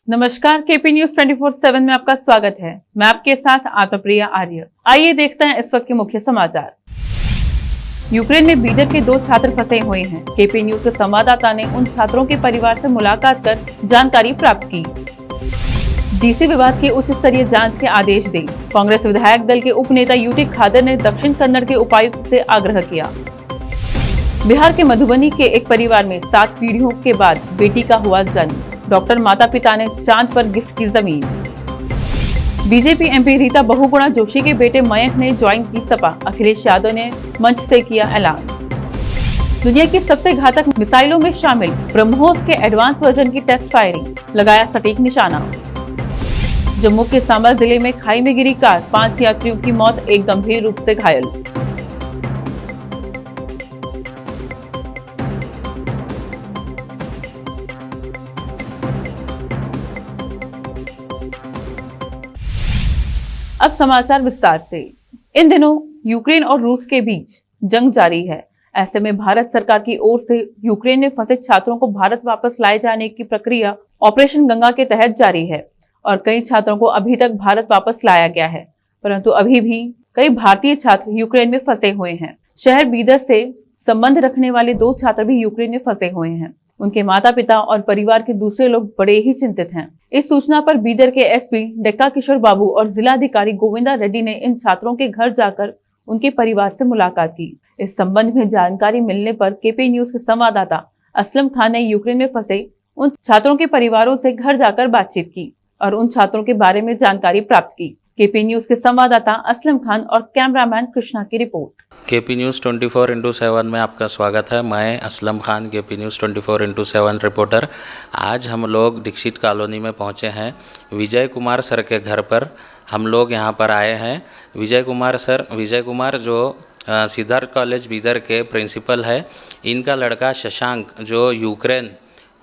नमस्कार, KP news 24/7 में आपका स्वागत है। मैं आपके साथ आत्मप्रिया आर्य। आइए देखते हैं इस वक्त के मुख्य समाचार। यूक्रेन में बीदर के 2 छात्र फंसे हुए हैं। केपी न्यूज के संवाददाता ने उन छात्रों के परिवार से मुलाकात कर जानकारी प्राप्त की। डीसी विवाद की उच्च स्तरीय जांच के आदेश दे। कांग्रेस विधायक दल के उप नेता यूटी खादर ने दक्षिण कन्नड़ के उपायुक्त से आग्रह किया। बिहार के मधुबनी के एक परिवार में 7 पीढ़ियों के बाद बेटी का हुआ जन्म। डॉक्टर माता पिता ने चांद पर गिफ्ट की जमीन। बीजेपी एमपी रीता बहुगुणा जोशी के बेटे मयंक ने ज्वाइन की सपा। अखिलेश यादव ने मंच से किया ऐलान। दुनिया की सबसे घातक मिसाइलों में शामिल ब्रह्मोस के एडवांस वर्जन की टेस्ट फायरिंग, लगाया सटीक निशाना। जम्मू के सांबा जिले में खाई में गिरी कार, 5 यात्रियों की मौत, एक गंभीर रूप से घायल। अब समाचार विस्तार से। इन दिनों यूक्रेन और रूस के बीच जंग जारी है। ऐसे में भारत सरकार की ओर से यूक्रेन में फंसे छात्रों को भारत वापस लाए जाने की प्रक्रिया ऑपरेशन गंगा के तहत जारी है और कई छात्रों को अभी तक भारत वापस लाया गया है, परंतु अभी भी कई भारतीय छात्र यूक्रेन में फंसे हुए हैं। शहर बीदर से संबंध रखने वाले 2 छात्र भी यूक्रेन में फंसे हुए हैं। उनके माता पिता और परिवार के दूसरे लोग बड़े ही चिंतित हैं। इस सूचना पर बीदर के एसपी डेक्का किशोर बाबू और जिलाधिकारी गोविंदा रेड्डी ने इन छात्रों के घर जाकर उनके परिवार से मुलाकात की। इस संबंध में जानकारी मिलने पर केपी न्यूज के संवाददाता असलम खान ने यूक्रेन में फंसे उन छात्रों के परिवारों से घर जाकर बातचीत की और उन छात्रों के बारे में जानकारी प्राप्त की। केपी न्यूज के संवाददाता असलम खान और कैमरामैन कृष्णा की रिपोर्ट। केपी न्यूज़ 24/7 में आपका स्वागत है। मैं Aslam Khan, KP news 24/7 reporter. आज हम लोग दीक्षित कॉलोनी में पहुंचे हैं। विजय कुमार सर के घर पर हम लोग यहां पर आए हैं। विजय कुमार जो सिद्धार्थ कॉलेज बीदर के प्रिंसिपल है। इनका लड़का शशांक जो यूक्रेन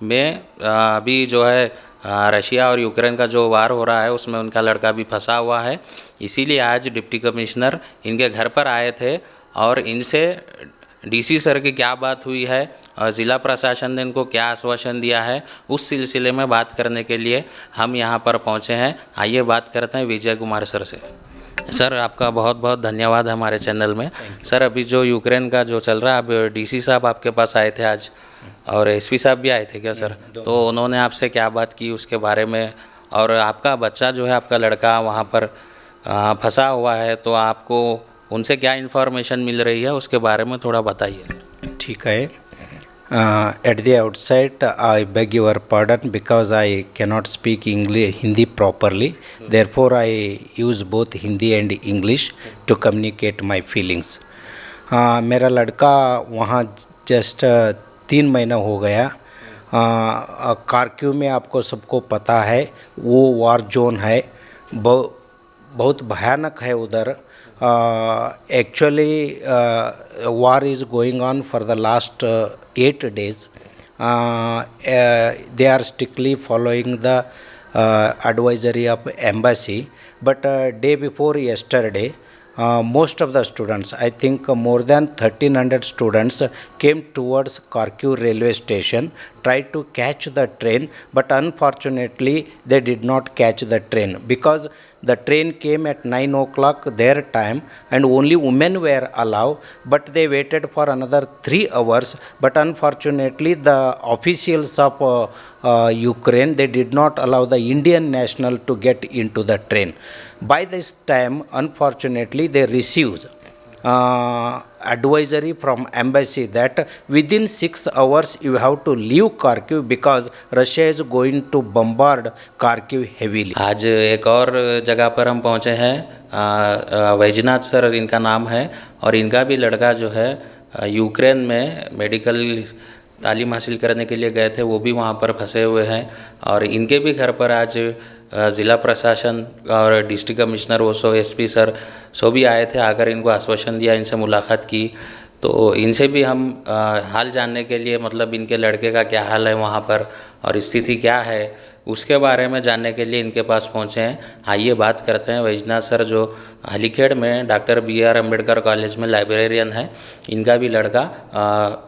में अभी जो है रशिया और यूक्रेन का जो वार हो रहा है उसमें उनका लड़का भी फंसा हुआ है। इसीलिए आज डिप्टी कमिश्नर इनके घर पर आए थे और इनसे डीसी सर की क्या बात हुई है और ज़िला प्रशासन ने इनको क्या आश्वासन दिया है, उस सिलसिले में बात करने के लिए हम यहाँ पर पहुँचे हैं। आइए बात करते हैं विजय कुमार सर से। सर, आपका बहुत बहुत धन्यवाद हमारे चैनल में। सर, अभी जो यूक्रेन का जो चल रहा है, अब डीसी साहब आपके पास आए थे आज और एसपी साहब भी आए थे क्या सर? तो उन्होंने आपसे क्या बात की उसके बारे में, और आपका बच्चा जो है, आपका लड़का वहाँ पर फंसा हुआ है, तो आपको उनसे क्या इन्फॉर्मेशन मिल रही है उसके बारे में थोड़ा बताइए। ठीक है। At the outset, I beg your pardon because I cannot speak Hindi properly. Therefore, I use both Hindi and English to communicate my feelings. मेरा लड़का वहाँ जस्ट 3 महीना हो गया। कारक्यू में आपको सबको पता है, वो वार जोन है, बहुत भयानक है उधर। Actually, war is going on for the last 8 days. They are strictly following the advisory of embassy. But day before yesterday, most of the students, I think more than 1,300 students came towards Kharkiv railway station, tried to catch the train, but unfortunately they did not catch the train because the train came at 9 o'clock their time and only women were allowed, but they waited for another 3 hours. But unfortunately the officials of Ukraine, they did not allow the Indian national to get into the train. By this time, unfortunately, they received advisory from embassy that within 6 hours you have to leave Kharkiv because Russia is going to bombard Kharkiv heavily. आज एक और जगह पर हम पहुँचे हैं। Vaijnath sir इनका नाम है और इनका भी लड़का जो है यूक्रेन में मेडिकल तालीम हासिल करने के लिए गए थे, वो भी वहाँ पर फंसे हुए हैं और इनके भी घर पर आज ज़िला प्रशासन और डिस्ट्रिक्ट कमिश्नर वो सो एसपी सर सो भी आए थे। आकर इनको आश्वासन दिया, इनसे मुलाकात की, तो इनसे भी हम हाल जानने के लिए, मतलब इनके लड़के का क्या हाल है वहाँ पर और स्थिति क्या है उसके बारे में जानने के लिए इनके पास पहुँचे हैं। आइए बात करते हैं वैजनाथ सर जो हलीखेड़ में डॉक्टर BR अम्बेडकर कॉलेज में लाइब्रेरियन है। इनका भी लड़का,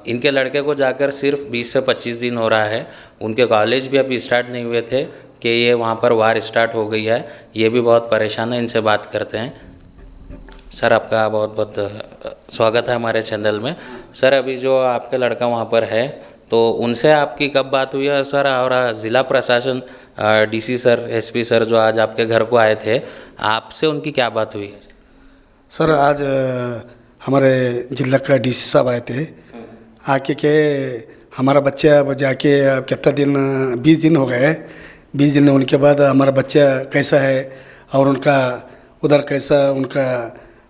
इनके लड़के को जाकर सिर्फ 20 से 25 दिन हो रहा है। उनके कॉलेज भी अभी स्टार्ट नहीं हुए थे, कि ये वहाँ पर वार स्टार्ट हो गई है, ये भी बहुत परेशान है। इनसे बात करते हैं। सर, आपका बहुत बहुत स्वागत है हमारे चैनल में। सर, अभी जो आपका लड़का वहाँ पर है, तो उनसे आपकी कब बात हुई है सर? और ज़िला प्रशासन डीसी सर, एसपी सर जो आज आपके घर को आए थे, आपसे उनकी क्या बात हुई है? सर, आज हमारे जिला का डीसी साहब आए थे। आके के हमारा बच्चा अब जाके कितना दिन 20 दिन हो गए। 20 दिन होने के बाद हमारा बच्चा कैसा है और उनका उधर कैसा उनका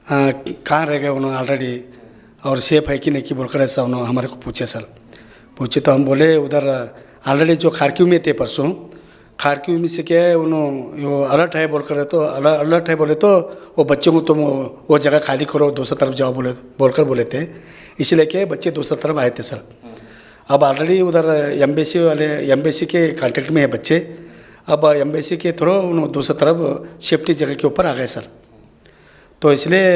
कहाँ रह गए उन्होंने ऑलरेडी, और सेफ है कि नहीं कि बोलकर ऐसा उन्होंने हमारे को पूछे। सर पूछे तो हम बोले उधर ऑलरेडी जो खारक्यू में थे परसों, खारक्यू में से क्या है उन्होंने वो अलर्ट है बोलकर, तो अलर्ट है बोले तो वो बच्चों को तुम वो जगह खाली करो, दूसरी तरफ जाओ बोलकर बोले थे। इसलिए के बच्चे दूसरी तरफ आए थे सर। अब ऑलरेडी उधर एम्बेसी के कांटेक्ट में है बच्चे। अब एम्बेसी के थ्रू उन्होंने दूसरी तरफ सेफ्टी जगह के ऊपर आ गए सर। तो इसलिए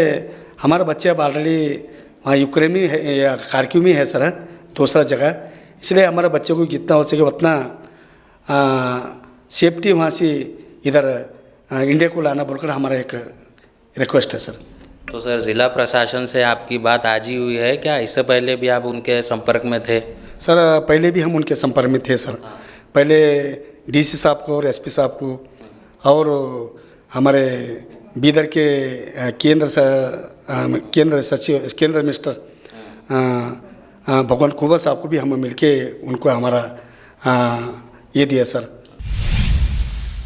हमारा बच्चे अब ऑलरेडी वहाँ यूक्रेन में है या खारक्यू में है सर, दूसरा जगह। इसलिए हमारे बच्चों को जितना हो सके उतना सेफ्टी वहाँ से इधर इंडिया को लाना बोलकर हमारा एक रिक्वेस्ट है सर। तो सर, ज़िला प्रशासन से आपकी बात आज ही हुई है क्या? इससे पहले भी आप उनके संपर्क में थे? सर पहले भी हम उनके संपर्क में थे सर। पहले डीसी साहब को और एसपी साहब को और हमारे बीदर के केंद्र मिनिस्टर भगवान कुबा साहब को भी हम मिलके उनको हमारा ये दिया सर।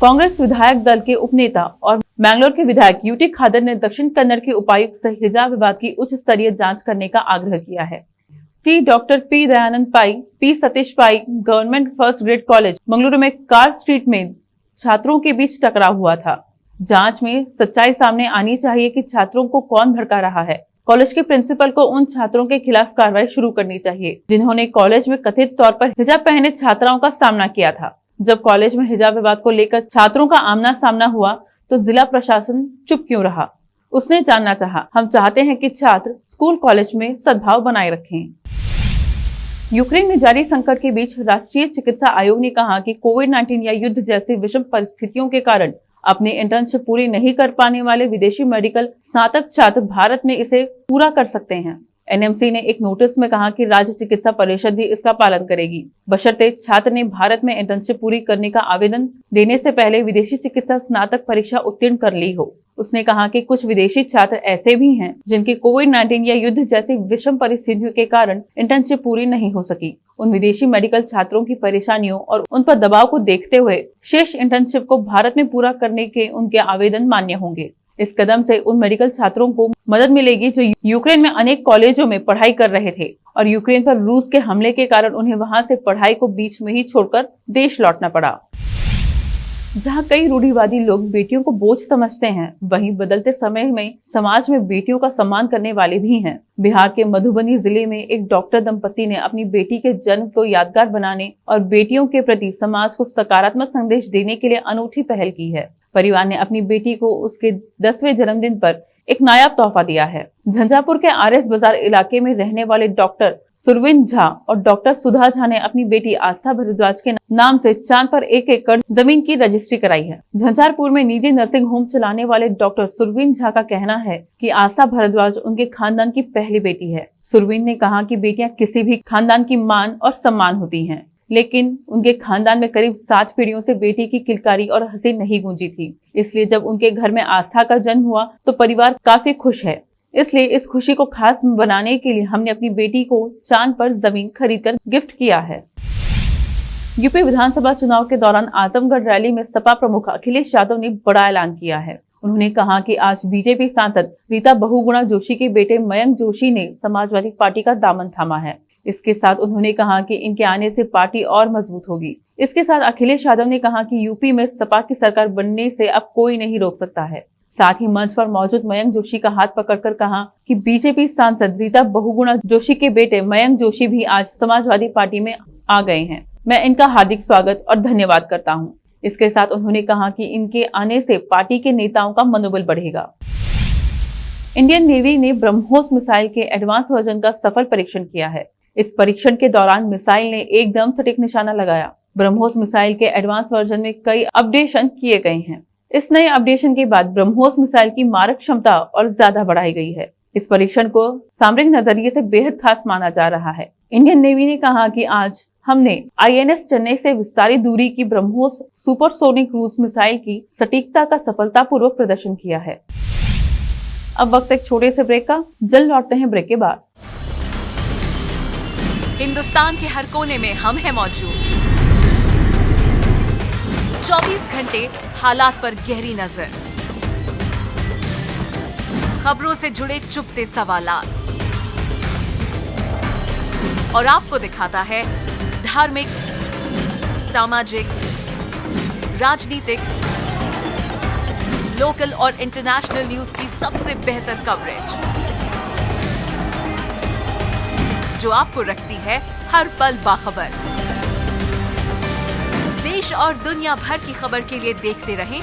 कांग्रेस विधायक दल के उपनेता और मैंगलोर के विधायक यूटी खादर ने दक्षिण कन्नड़ के उपायुक्त से हिजाब विवाद की उच्च स्तरीय जांच करने का आग्रह किया है। T doctor P Dayanand Pai, P Satish Pai government first grade college Mangaluru में कार स्ट्रीट में छात्रों के बीच टकराव हुआ था। जांच में सच्चाई सामने आनी चाहिए कि छात्रों को कौन भड़का रहा है। कॉलेज के प्रिंसिपल को उन छात्रों के खिलाफ कार्रवाई शुरू करनी चाहिए जिन्होंने कॉलेज में कथित तौर पर हिजाब पहने छात्राओं का सामना किया था। जब कॉलेज में हिजाब विवाद को लेकर छात्रों का आमना सामना हुआ तो जिला प्रशासन चुप क्यों रहा? उसने जानना चाहा। हम चाहते हैं कि छात्र स्कूल कॉलेज में सद्भाव बनाए रखें। यूक्रेन में जारी संकट के बीच राष्ट्रीय चिकित्सा आयोग ने कहा कि कोविड-19 या युद्ध जैसी विषम परिस्थितियों के कारण अपनी इंटर्नशिप पूरी नहीं कर पाने वाले विदेशी मेडिकल स्नातक छात्र भारत में इसे पूरा कर सकते हैं। एनएमसी ने एक नोटिस में कहा कि राज्य चिकित्सा परिषद भी इसका पालन करेगी, बशर्ते छात्र ने भारत में इंटर्नशिप पूरी करने का आवेदन देने से पहले विदेशी चिकित्सा स्नातक परीक्षा उत्तीर्ण कर ली हो। उसने कहा कि कुछ विदेशी छात्र ऐसे भी हैं जिनकी कोविड-19 या युद्ध जैसी विषम परिस्थितियों के कारण इंटर्नशिप पूरी नहीं हो सकी। उन विदेशी मेडिकल छात्रों की परेशानियों और उन पर दबाव को देखते हुए शेष इंटर्नशिप को भारत में पूरा करने के उनके आवेदन मान्य होंगे। इस कदम से उन मेडिकल छात्रों को मदद मिलेगी जो यूक्रेन में अनेक कॉलेजों में पढ़ाई कर रहे थे और यूक्रेन पर रूस के हमले के कारण उन्हें वहां से पढ़ाई को बीच में ही छोड़कर देश लौटना पड़ा। जहां कई रूढ़िवादी लोग बेटियों को बोझ समझते हैं, वहीं बदलते समय में समाज में बेटियों का सम्मान करने वाले भी हैं। बिहार के मधुबनी जिले में एक डॉक्टर दंपति ने अपनी बेटी के जन्म को यादगार बनाने और बेटियों के प्रति समाज को सकारात्मक संदेश देने के लिए अनूठी पहल की है। परिवार ने अपनी बेटी को उसके 10वें जन्मदिन पर एक नायाब तोहफा दिया है। झंझारपुर के आरएस बाजार इलाके में रहने वाले डॉक्टर सुरविंद झा और डॉक्टर सुधा झा ने अपनी बेटी आस्था भारद्वाज के नाम से चांद पर 1 एकड़ जमीन की रजिस्ट्री कराई है। झंझारपुर में निजी नर्सिंग होम चलाने वाले डॉक्टर सुरविंद झा का कहना है कि आस्था भारद्वाज उनके खानदान की पहली बेटी है। सुरविंद ने कहा कि बेटियां किसी भी खानदान की मान और सम्मान होती हैं, लेकिन उनके खानदान में करीब 7 पीढ़ियों से बेटी की किलकारी और हंसी नहीं गूंजी थी। इसलिए जब उनके घर में आस्था का जन्म हुआ तो परिवार काफी खुश है। इसलिए इस खुशी को खास बनाने के लिए हमने अपनी बेटी को चांद पर जमीन खरीदकर गिफ्ट किया है। यूपी विधानसभा चुनाव के दौरान आजमगढ़ रैली में सपा प्रमुख अखिलेश यादव ने बड़ा ऐलान किया है। उन्होंने कहा कि आज बीजेपी सांसद रीता बहुगुणा जोशी के बेटे मयंक जोशी ने समाजवादी पार्टी का दामन थामा है। इसके साथ उन्होंने कहा कि इनके आने से पार्टी और मजबूत होगी। इसके साथ अखिलेश यादव ने कहा कि यूपी में सपा की सरकार बनने से अब कोई नहीं रोक सकता है। साथ ही मंच पर मौजूद मयंक जोशी का हाथ पकड़कर कहा कि बीजेपी सांसद रीता बहुगुणा जोशी के बेटे मयंक जोशी भी आज समाजवादी पार्टी में आ गए हैं। मैं इनका हार्दिक स्वागत और धन्यवाद करता हूं। इसके साथ उन्होंने कहा कि इनके आने से पार्टी के नेताओं का मनोबल बढ़ेगा। इंडियन नेवी ने ब्रह्मोस मिसाइल के एडवांस वर्जन का सफल परीक्षण किया है। इस परीक्षण के दौरान मिसाइल ने एकदम सटीक निशाना लगाया। ब्रह्मोस मिसाइल के एडवांस वर्जन में कई अपडेशन किए गए हैं। इस नए अपडेशन के बाद ब्रह्मोस मिसाइल की मारक क्षमता और ज्यादा बढ़ाई गई है। इस परीक्षण को सामरिक नजरिए से बेहद खास माना जा रहा है। इंडियन नेवी ने कहा कि आज हमने INS चेन्नई से विस्तारित दूरी की ब्रह्मोस सुपरसोनिक क्रूज मिसाइल की सटीकता का सफलतापूर्वक प्रदर्शन किया है। अब वक्त एक छोटे से ब्रेक का, जल्द लौटते हैं ब्रेक के बाद। हिंदुस्तान के हर कोने में हम हैं मौजूद। 24 घंटे हालात पर गहरी नजर, खबरों से जुड़े चुपते सवालात, और आपको दिखाता है धार्मिक, सामाजिक, राजनीतिक, लोकल और इंटरनेशनल न्यूज की सबसे बेहतर कवरेज, जो आपको रखती है हर पल बाखबर। देश और दुनिया भर की खबर के लिए देखते रहें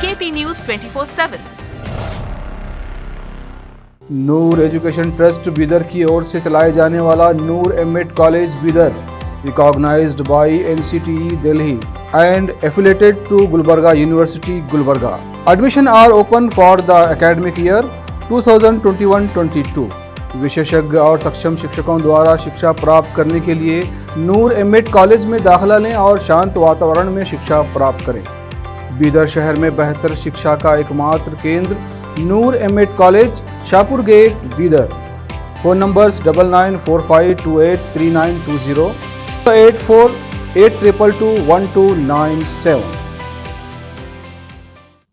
KP News 24/7। Noor education trust Bidar की ओर से चलाए जाने वाला Noor M Ed college Bidar, recognised by NCTE Delhi and affiliated to Gulbarga university Gulbarga. Admission are open for the academic year 2021-22। विशेषज्ञ और सक्षम शिक्षकों द्वारा शिक्षा प्राप्त करने के लिए नूर एमएड कॉलेज में दाखिला लें और शांत वातावरण में शिक्षा प्राप्त करें। बीदर शहर में बेहतर शिक्षा का एकमात्र केंद्र Noor M Ed college, Shahpur gate, Bidar. Phone numbers 9945283920, 8482221297।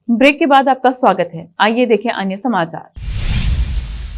Break के बाद आपका स्वागत है। आइए देखें अन्य समाचार।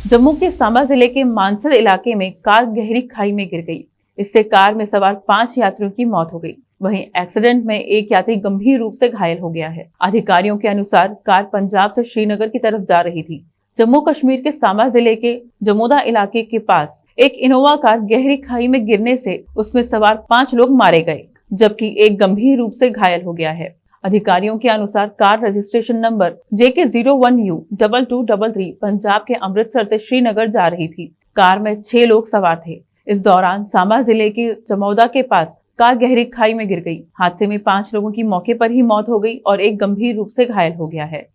जम्मू के सांबा जिले के मानसर इलाके में कार गहरी खाई में गिर गई। इससे कार में सवार 5 यात्रियों की मौत हो गई। वहीं एक्सीडेंट में एक यात्री गंभीर रूप से घायल हो गया है। अधिकारियों के अनुसार कार पंजाब से श्रीनगर की तरफ जा रही थी। जम्मू कश्मीर के सांबा जिले के जमोदा इलाके के पास एक इनोवा कार गहरी खाई में गिरने से उसमें सवार 5 लोग मारे गए, जबकि एक गंभीर रूप से घायल हो गया है। अधिकारियों के अनुसार car registration number JK01U2233 Punjab के अमृतसर से श्रीनगर जा रही थी। कार में 6 लोग सवार थे। इस दौरान सांबा जिले के जमौदा के पास कार गहरी खाई में गिर गई। हादसे में 5 लोगों की मौके पर ही मौत हो गई और एक गंभीर रूप से घायल हो गया है।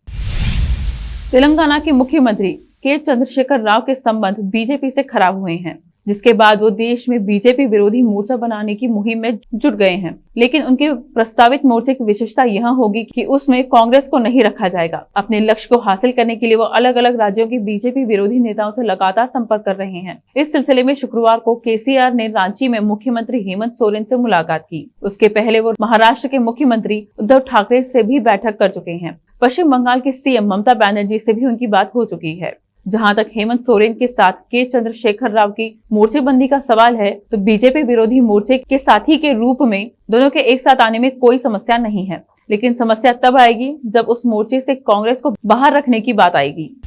तेलंगाना के मुख्यमंत्री के चंद्रशेखर राव के संबंध बीजेपी से खराब हुए हैं, जिसके बाद वो देश में बीजेपी विरोधी मोर्चा बनाने की मुहिम में जुट गए हैं। लेकिन उनके प्रस्तावित मोर्चे की विशेषता यह होगी कि उसमें कांग्रेस को नहीं रखा जाएगा। अपने लक्ष्य को हासिल करने के लिए वो अलग अलग राज्यों के बीजेपी विरोधी नेताओं से लगातार संपर्क कर रहे हैं। इस सिलसिले में शुक्रवार को KCR ने रांची में मुख्यमंत्री हेमंत सोरेन से मुलाकात की। उसके पहले वो महाराष्ट्र के मुख्यमंत्री उद्धव ठाकरे से भी बैठक कर चुके हैं। पश्चिम बंगाल की CM ममता बनर्जी से भी उनकी बात हो चुकी है। जहां तक हेमंत सोरेन के साथ के चंद्रशेखर राव की मोर्चेबंदी का सवाल है, तो बीजेपी विरोधी मोर्चे के साथी के रूप में दोनों के एक साथ आने में कोई समस्या नहीं है। लेकिन समस्या तब आएगी जब उस मोर्चे से कांग्रेस को बाहर रखने की बात आएगी।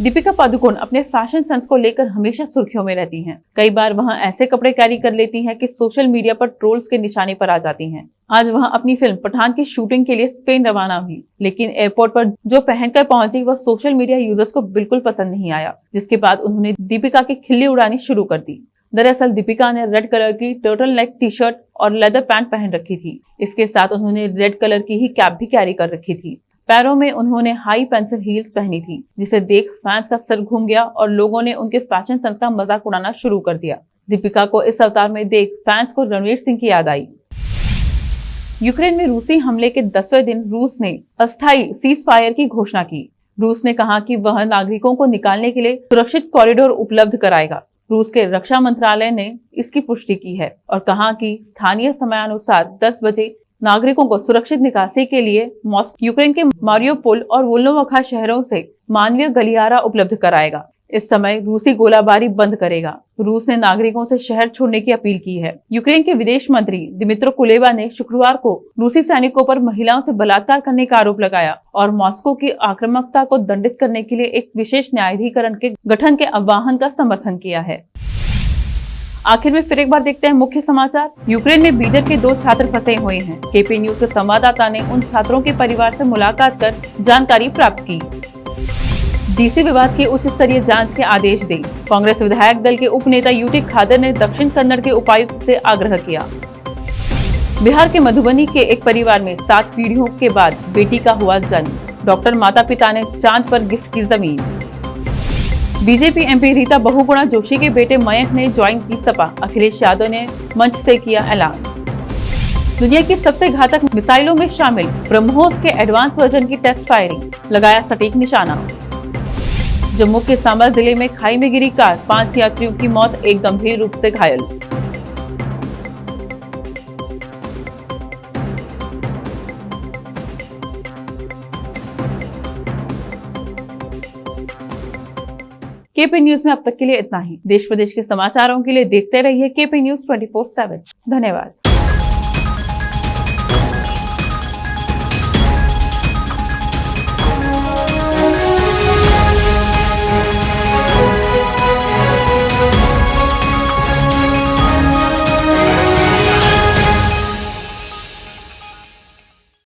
दीपिका पादुकोण अपने फैशन सेंस को लेकर हमेशा सुर्खियों में रहती हैं। कई बार वहां ऐसे कपड़े कैरी कर लेती हैं कि सोशल मीडिया पर ट्रोल्स के निशाने पर आ जाती हैं। आज वहां अपनी फिल्म पठान की शूटिंग के लिए स्पेन रवाना हुई, लेकिन एयरपोर्ट पर जो पहनकर पहुंची वह सोशल मीडिया यूजर्स को बिल्कुल पसंद नहीं आया, जिसके बाद उन्होंने दीपिका की खिल्ली उड़ानी शुरू कर दी। दरअसल दीपिका ने रेड कलर की टर्टल नेक टी-शर्ट और लेदर पैंट पहन रखी थी। इसके साथ उन्होंने रेड कलर की ही कैप भी कैरी कर रखी थी। पैरों में उन्होंने हाई पेंसिल हील्स पहनी थी, जिसे देख फैंस का सर घूम गया और लोगों ने उनके फैशन सेंस का मजाक उड़ाना शुरू कर दिया। दीपिका को इस अवतार में देख फैंस को रणवीर सिंह की याद आई। यूक्रेन में रूसी हमले के 10वें दिन रूस ने अस्थायी सीज फायर की घोषणा की। रूस ने कहा कि वह नागरिकों को निकालने के लिए सुरक्षित कॉरिडोर उपलब्ध कराएगा। रूस के रक्षा मंत्रालय ने इसकी पुष्टि की है और कहा कि स्थानीय समयानुसार 10 बजे नागरिकों को सुरक्षित निकासी के लिए मॉस्को यूक्रेन के मारियोपोल और वोल्नोवाखा शहरों से मानवीय गलियारा उपलब्ध कराएगा। इस समय रूसी गोलाबारी बंद करेगा। रूस ने नागरिकों से शहर छोड़ने की अपील की है। यूक्रेन के विदेश मंत्री दिमित्रो कुलेबा ने शुक्रवार को रूसी सैनिकों पर महिलाओं से बलात्कार करने का आरोप लगाया और मॉस्को की आक्रामकता को दंडित करने के लिए एक विशेष न्यायाधिकरण के गठन के आह्वान का समर्थन किया है। आखिर में फिर एक बार देखते हैं मुख्य समाचार। यूक्रेन में बीदर के 2 छात्र फंसे हुए हैं। KP न्यूज के संवाददाता ने उन छात्रों के परिवार से मुलाकात कर जानकारी प्राप्त की। डीसी विवाद की उच्च स्तरीय जांच के आदेश दें। कांग्रेस विधायक दल के उप नेता यूटी खादर ने दक्षिण कन्नड़ के उपायुक्त से आग्रह किया। बिहार के मधुबनी के एक परिवार में 7 पीढ़ियों के बाद बेटी का हुआ जन्म। डॉक्टर माता पिता ने चांद पर गिफ्ट की जमीन। बीजेपी एमपी रीता बहुगुणा जोशी के बेटे मयंक ने ज्वाइन की सपा। अखिलेश यादव ने मंच से किया ऐलान। दुनिया की सबसे घातक मिसाइलों में शामिल ब्रह्मोस के एडवांस वर्जन की टेस्ट फायरिंग, लगाया सटीक निशाना। जम्मू के सांबा जिले में खाई में गिरी कार, 5 यात्रियों की मौत, एक गंभीर रूप से घायल। केपी न्यूज में अब तक के लिए इतना ही। देश प्रदेश के समाचारों के लिए देखते रहिए केपी न्यूज 24/7। धन्यवाद।